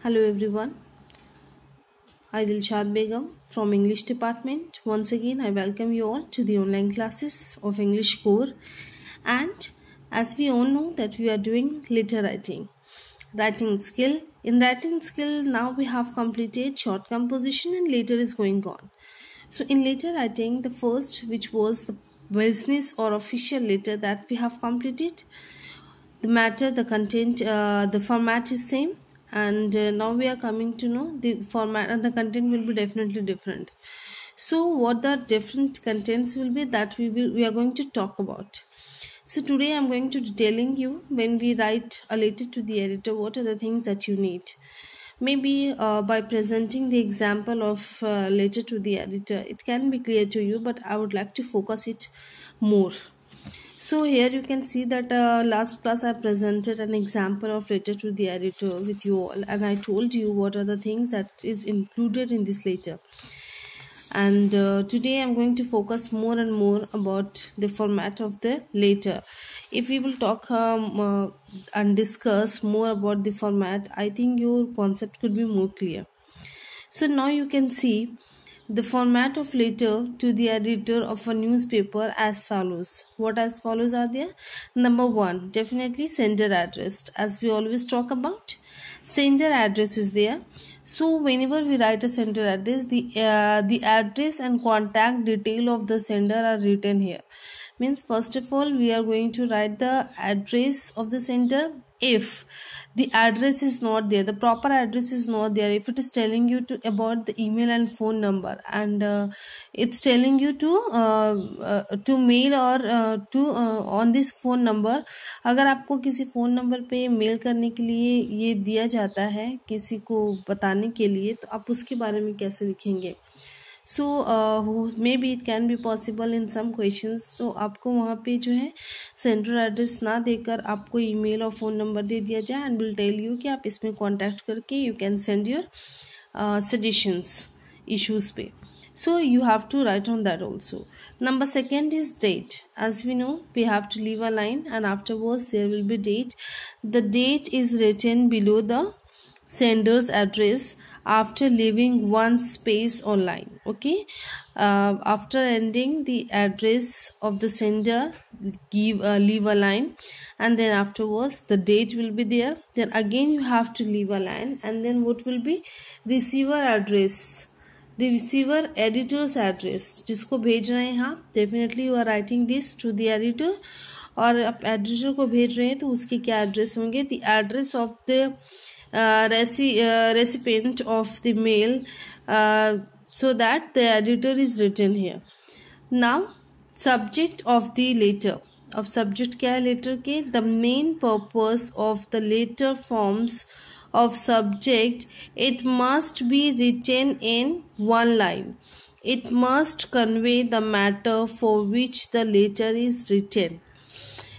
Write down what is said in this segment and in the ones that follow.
Hello everyone, I Dilshad Begum from English department. Once again I welcome you all to the online classes of English core, and as we all know that we are doing letter writing skill. In writing skill now we have completed short composition and letter is going on. So in letter writing, the first, which was the business or official letter, that we have completed. The matter, the content, the format is same, and now we are coming to know the format and the content will be definitely different. So what the different contents will be, that we are going to talk about. So today I'm going to detailing you, when we write a letter to the editor, what are the things that you need. Maybe by presenting the example of letter to the editor, it can be clear to you, but I would like to focus it more. So here you can see that last class I presented an example of letter to the editor with you all, and I told you what are the things that is included in this letter. And today I'm going to focus more and more about the format of the letter. If we will talk and discuss more about the format, I think your concept could be more clear. So now you can see the format of letter to the editor of a newspaper as follows. What as follows are there? Number one, definitely sender address. As we always talk about, sender address is there. So whenever we write a sender address, the address and contact detail of the sender are written here. Means first of all we are going to write the address of the sender. If the address is not there, the proper address is not there, if it is telling you to about the email and phone number, and it's telling you to mail or to on this phone number, अगर आपको किसी phone number पे mail करने के लिए ये दिया जाता है किसी को बताने के लिए, तो आप उसके बारे में कैसे लिखेंगे. So may be it can be possible in some questions. तो आपको वहाँ पे जो है सेंटर एड्रेस ना देकर आपको ईमेल और फ़ोन नंबर दे दिया जाए, एंड विल टेल यू कि आप इसमें कांटेक्ट करके you can send your suggestions issues पे. So you have to write on that also. Number second is date. As we know, we have to leave a line and afterwards there will be date. The date is written below the sender's address after leaving one space or line. Okay, after ending the address of the sender, leave a line, and then afterwards the date will be there. Then again you have to leave a line, and then what will be receiver address, the receiver editor's address, जिसको भेज रहे हैं आप, definitely you are writing this to the editor, और आप editor को भेज रहे हैं तो उसके क्या एड्रेस होंगे. the address of the recipient of the mail, so that the editor is written here. Now subject of the letter. अब subject क्या है letter के? the main purpose of the letter forms of subject, it must be written in one line. It must convey the matter for which the letter is written.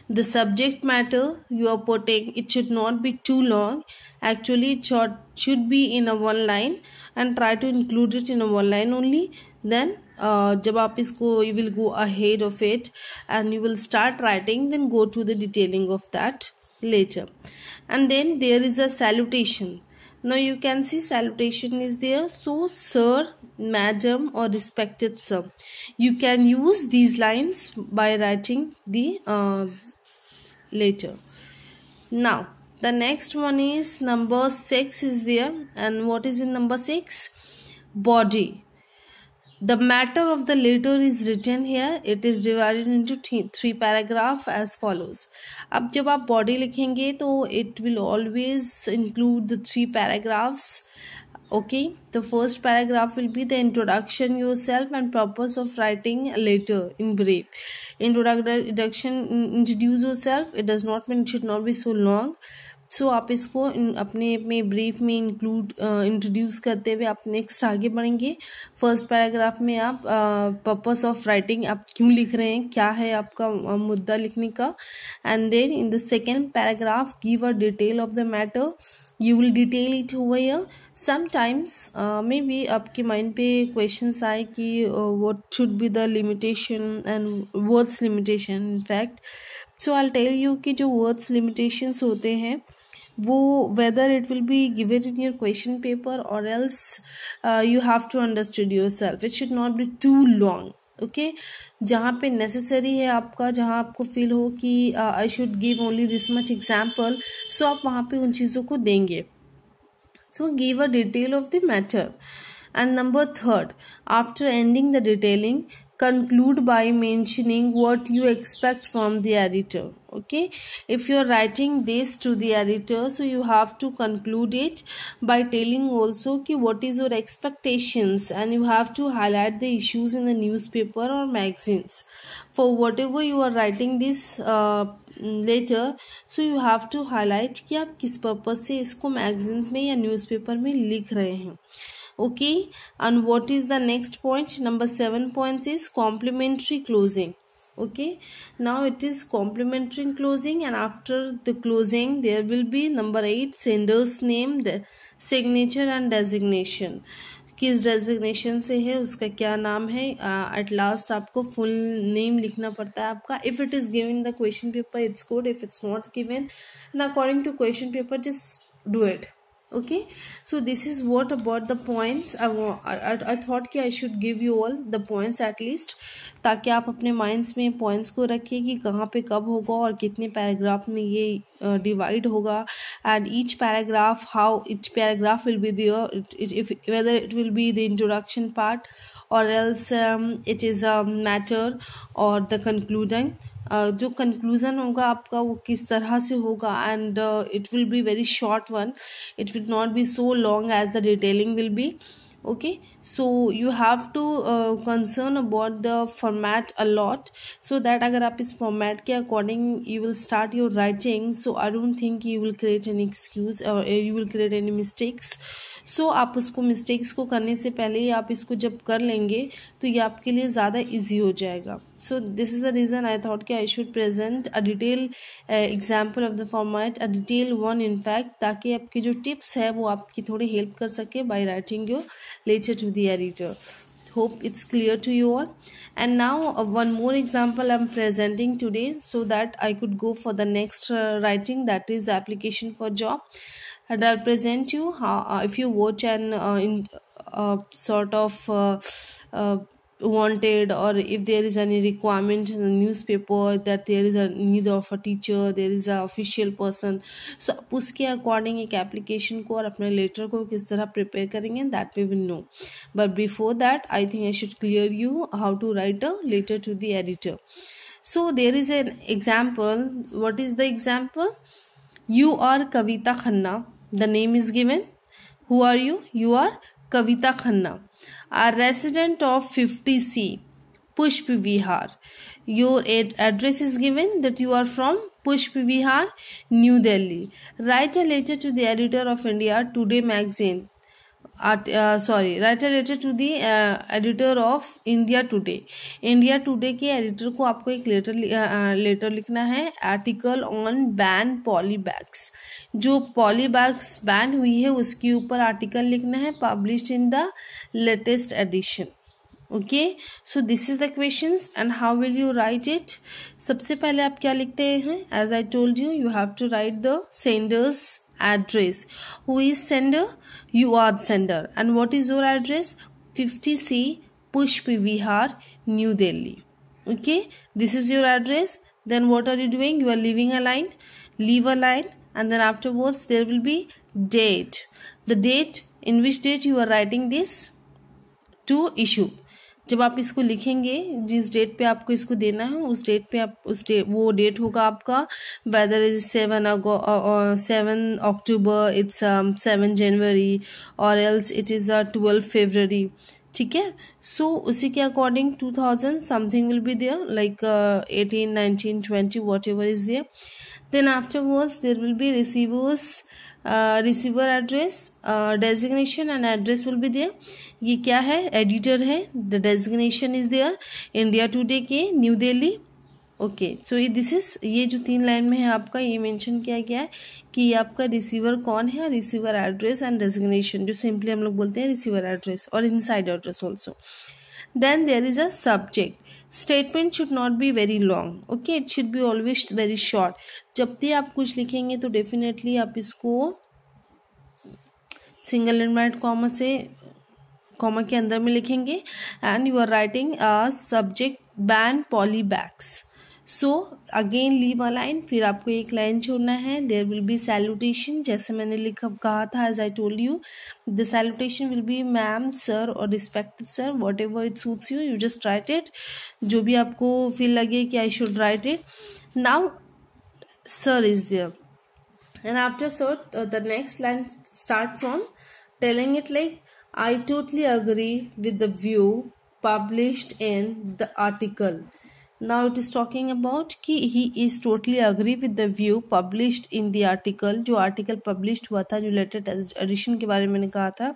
The subject matter you are putting, it should not be too long. Actually it should be in a one line, and try to include it in a one line only. Then जब आप इसको you will go ahead of it and you will start writing, then go to the detailing of that later. And then there is a salutation. Now you can see salutation is there. So sir, madam, or respected sir, you can use these lines by writing the letter. Now the next one is number 6 is there. And what is in number 6? Body. The matter of the letter is written here. It is divided into three paragraph as follows. अब जब आप body लिखेंगे तो it will always include the 3 paragraphs. Okay, the first paragraph will be the introduction yourself and purpose of writing a letter in brief. Introduction, introduce yourself. It does not mean it should not be so long. सो आप इसको अपने brief में introduce करते हुए आप next आगे बढ़ेंगे. First paragraph में आप पर्पस ऑफ राइटिंग आप क्यों लिख रहे हैं, क्या है आपका मुद्दा लिखने का. And then in the second paragraph give a detail of the matter. You will detail it over here. Sometimes may be आपके माइंड पे क्वेश्चंस आए कि what should be the limitation and words limitation. In fact so I tell you कि जो words limitations होते हैं वो whether it will be given in your question paper or else you have to understand yourself. It should not be too long. Okay जहाँ पे necessary है आपका, जहाँ आपको फील हो कि I should give only this much example, so आप वहाँ पे उन चीज़ों को देंगे. So give a detail of the matter. And number third, after ending the detailing, conclude by mentioning what you expect from the editor. Okay, if you are writing this to the editor, so you have to conclude it by telling also ki what is your expectations, and you have to highlight the issues in the newspaper or magazines for whatever you are writing this letter. So you have to highlight कि आप किस purpose से इसको magazines में या newspaper में लिख रहे हैं. Okay, and what is the next point? Number 7 point is complimentary closing. Okay, now it is complimentary closing, and after the closing there will be number 8 sender's name, the signature and designation. किस designation से है, उसका क्या नाम है. At last आपको full name लिखना पड़ता है आपका. If it is given the question paper it's good, if it's not given and according to question paper just do it. Okay, so this is what about the points. I thought कि I should give you all the points at least, ताकि आप अपने minds में points को रखिए कि कहाँ पे कब होगा और कितने पैराग्राफ में ये डिवाइड होगा, and each paragraph how each paragraph will be there, whether it will be the introduction part or else it is a matter or the concluding. जो कंक्लूजन होगा आपका वो किस तरह से होगा, and it will be very short one, it will not be so long as the detailing will be. Okay, so you have to concern about the format a lot, so that अगर आप इस format के according you will start your writing, so I don't think you will create any excuse or you will create any mistakes. So आप उसको mistakes को करने से पहले ही आप इसको जब कर लेंगे तो ये आपके लिए ज़्यादा easy हो जाएगा. So this is the reason I thought कि I should present a detail example of the format, a detail one in fact, ताकि आपकी जो tips है वो आपकी थोड़ी help कर सके by writing your letter to the editor. Hope it's clear to you all. And now one more example I'm presenting today so that I could go for the next writing, that is application for job. And I'll present you how if you watch an sort of wanted, or if there is any requirement in the newspaper that there is a need of a teacher, there is a official person, so आप उसके according एक application को और अपने letter को किस तरह prepare करेंगे, that we will know. But before that I think I should clear you how to write a letter to the editor. So there is an example. What is the example? You are Kavita Khanna. The name is given. Who are you? You are Kavita Khanna, a resident of 50C, Pushp Vihar. Your address is given that you are from Pushp Vihar, New Delhi. Write a letter to the editor of India Today magazine. Write a letter to the editor of India Today. India Today के editor को आपको एक letter लिखना है. Article on ban polybags. जो polybags ban हुई है उसके ऊपर आर्टिकल लिखना है, published in the latest edition. Okay, so this is the questions and how will you write it. सबसे पहले आप क्या लिखते हैं? As I told you, you have to write the sender's address. Who is sender? You are the sender. And what is your address? 50C Pushp Vihar, New Delhi. Okay, this is your address. Then what are you doing? You are leaving a line. Leave a line, and then afterwards there will be date. The date, in which date you are writing this to issue. जब आप इसको लिखेंगे, जिस date पे आपको इसको देना है उस डेट पे आप वो डेट होगा आपका, वेदर इज 7 अक्टूबर, इट्स 7 जनवरी, और एल्स इट इज़ 12 फरवरी. ठीक है, सो उसी के according 2000 something will be there, like 18, 19, 20 whatever is there. Then afterwards there will be receiver address, designation and address will be there. ये क्या है? Editor है. The designation is there, India today के, new Delhi. Okay, so this is, ये जो 3 line में है आपका ये मेंशन किया गया है कि ये आपका रिसीवर कौन है, रिसीवर एड्रेस एंड डेजिग्नेशन, जो सिंपली हम लोग बोलते हैं रिसीवर एड्रेस, और inside address also. Then there is a subject. Statement should not be very long, okay, it should be always very short. जब भी आप कुछ लिखेंगे तो डेफिनेटली आप इसको सिंगल इनवर्टेड कॉमा से कॉमा के अंदर में लिखेंगे. And you are writing a subject ban polybags. So again leave a line, फिर आपको एक लाइन छोड़ना है. देयर विल बी सैल्यूटेशन, जैसे मैंने लिखा कहा था, as I told you, the salutation will be ma'am, sir और respected sir, whatever it suits you, you just write it, जो भी आपको फील लगे कि I should write it. Now sir is there, and after sir the next line start from telling it like, I totally agree with the view published in the article. Now it is talking about कि he is totally agree with the view published in the article. जो article published हुआ था, जो latest edition के बारे में मैंने कहा था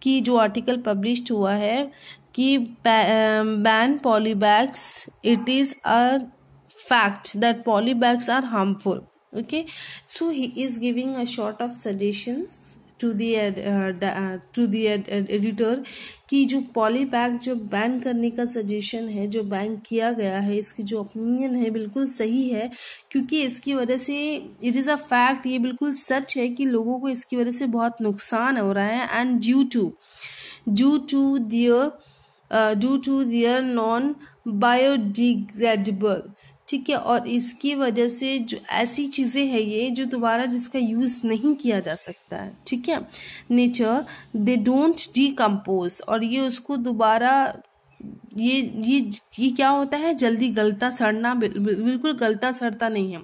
कि जो article published हुआ है कि ban polybags, it is a fact that polybags are harmful. Okay, so he is giving a sort of suggestions to the editor कि जो पॉलीबैग जो बैन करने का सजेशन है, जो बैन किया गया है, इसकी जो ओपिनियन है बिल्कुल सही है, क्योंकि इसकी वजह से इट इज़ अ फैक्ट, ये बिल्कुल सच है कि लोगों को इसकी वजह से बहुत नुकसान हो रहा है. And due to their non biodegradable, ठीक है, और इसकी वजह से जो ऐसी चीज़ें हैं ये जो दोबारा जिसका यूज़ नहीं किया जा सकता है, ठीक है, नेचर दे डोंट डीकम्पोज, और ये उसको दोबारा ये क्या होता है, जल्दी गलता सड़ना, बिल्कुल गलता सड़ता नहीं है.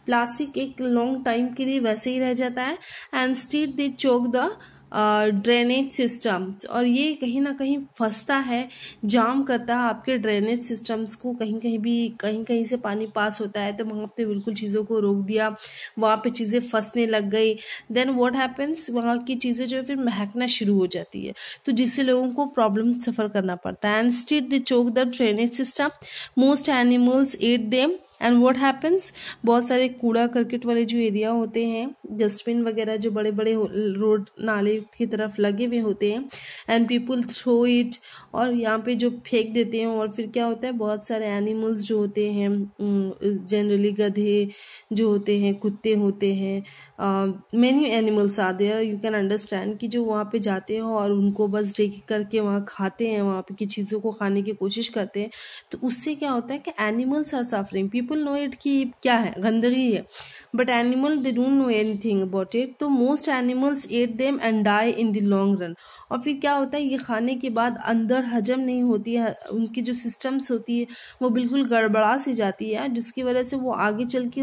प्लास्टिक एक लॉन्ग टाइम के लिए वैसे ही रह जाता है. And street they choke the drainage system, और ये कहीं ना कहीं फंसता है, जाम करता है आपके ड्रेनेज सिस्टम्स को. कहीं से पानी पास होता है तो वहाँ पे बिल्कुल चीज़ों को रोक दिया, वहाँ पे चीज़ें फंसने लग गई. देन व्हाट हैपन्स, वहाँ की चीज़ें जो है फिर महकना शुरू हो जाती है, तो जिससे लोगों को प्रॉब्लम सफ़र करना पड़ता है. And still they choke the drainage system, most animals eat them. And what happens, बहुत सारे कूड़ा करकट वाले जो एरिया होते हैं, डस्टबिन वगैरह जो बड़े बड़े रोड नाले की तरफ लगे हुए होते हैं, एंड पीपल थ्रो इट, और यहाँ पे जो फेंक देते हैं. और फिर क्या होता है, बहुत सारे एनिमल्स जो होते हैं, जनरली गधे जो होते हैं, कुत्ते होते हैं, many animals are there, you can understand, कि जो वहाँ पे जाते हैं और उनको बस टेक करके वहाँ खाते हैं, वहाँ पे की चीज़ों को खाने की कोशिश करते हैं. तो उससे क्या होता है कि animals are suffering. People know it कि क्या है, गंदगी है, but animal they don't know anything about it. तो most animals eat them and die in the long run. और फिर क्या होता है, ये खाने के बाद अंदर हजम नहीं होती है, उनकी जो सिस्टम्स होती है वो बिल्कुल गड़बड़ा सी जाती है, जिसकी वजह से वो आगे चल के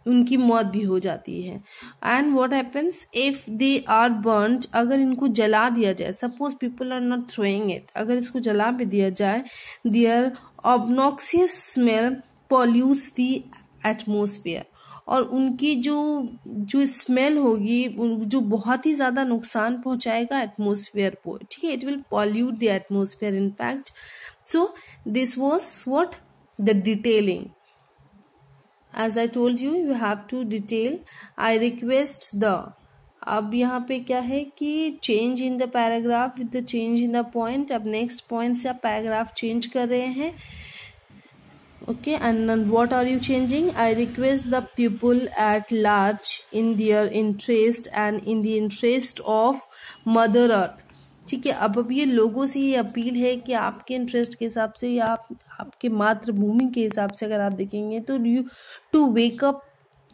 उनकी मौत भी हो जाती है. And what happens if they are burned, अगर इनको जला दिया जाए, suppose people are not throwing it, अगर इसको जला भी दिया जाए, there obnoxious smell pollutes the atmosphere, और उनकी जो स्मेल होगी जो बहुत ही ज़्यादा नुकसान पहुंचाएगा एटमोसफियर को, ठीक है, it will pollute the atmosphere in fact. So this was what the detailing. As I told you, you have to detail. I request the. अब यहाँ पे क्या है कि change in the paragraph with the change in the point. अब next point से आप paragraph change कर रहे हैं. Okay, and what are you changing? I request the people at large in their interest and in the interest of Mother Earth. ठीक है, अब ये लोगों से ये अपील है कि आपके इंटरेस्ट के हिसाब से या आपके मातृभूमि के हिसाब से अगर आप देखेंगे तो you to wake up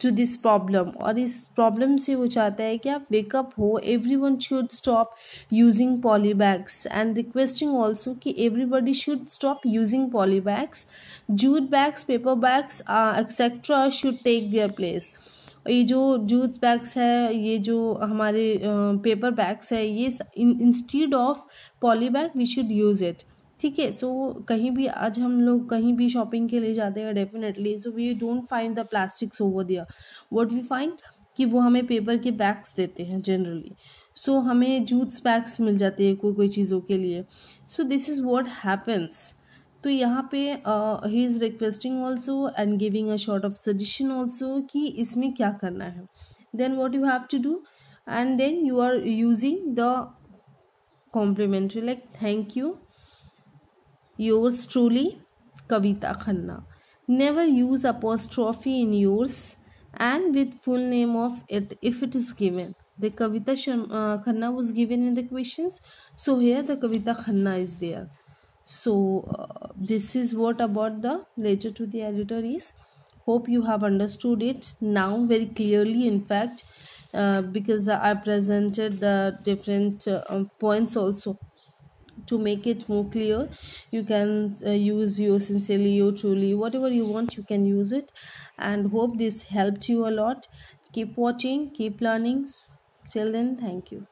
to this problem, और इस प्रॉब्लम से वो चाहता है कि आप वेकअप हो. Everyone should stop using polybags and requesting also कि everybody should stop using polybags. Jute bags, paper bags etcetera should take their place. ये जो जूट बैग्स है, ये जो हमारे पेपर बैग्स है, ये instead of poly bag we should use it. ठीक है, सो कहीं भी आज हम लोग कहीं भी शॉपिंग के लिए जाते हैं definitely, so we don't find the plastics over there. What we find कि वो हमें पेपर के बैग्स देते हैं जनरली, सो हमें जूट्स बैग्स मिल जाते हैं कोई चीज़ों के लिए. So this is what happens. तो यहाँ पे ही is requesting also and giving a short of suggestion also कि इसमें क्या करना है. Then what you have to do, and then you are using the complimentary like thank you, yours truly, Kavita Khanna. Never use apostrophe in yours and with full name of it if it is given. The Khanna was given in the questions, so here the Kavita Khanna is there. So this is what about the letter to the editor is. Hope you have understood it now very clearly, in fact, because I presented the different points also to make it more clear. You can use your sincerely, your truly, whatever you want, you can use it. And hope this helped you a lot. Keep watching, keep learning. Till then, thank you.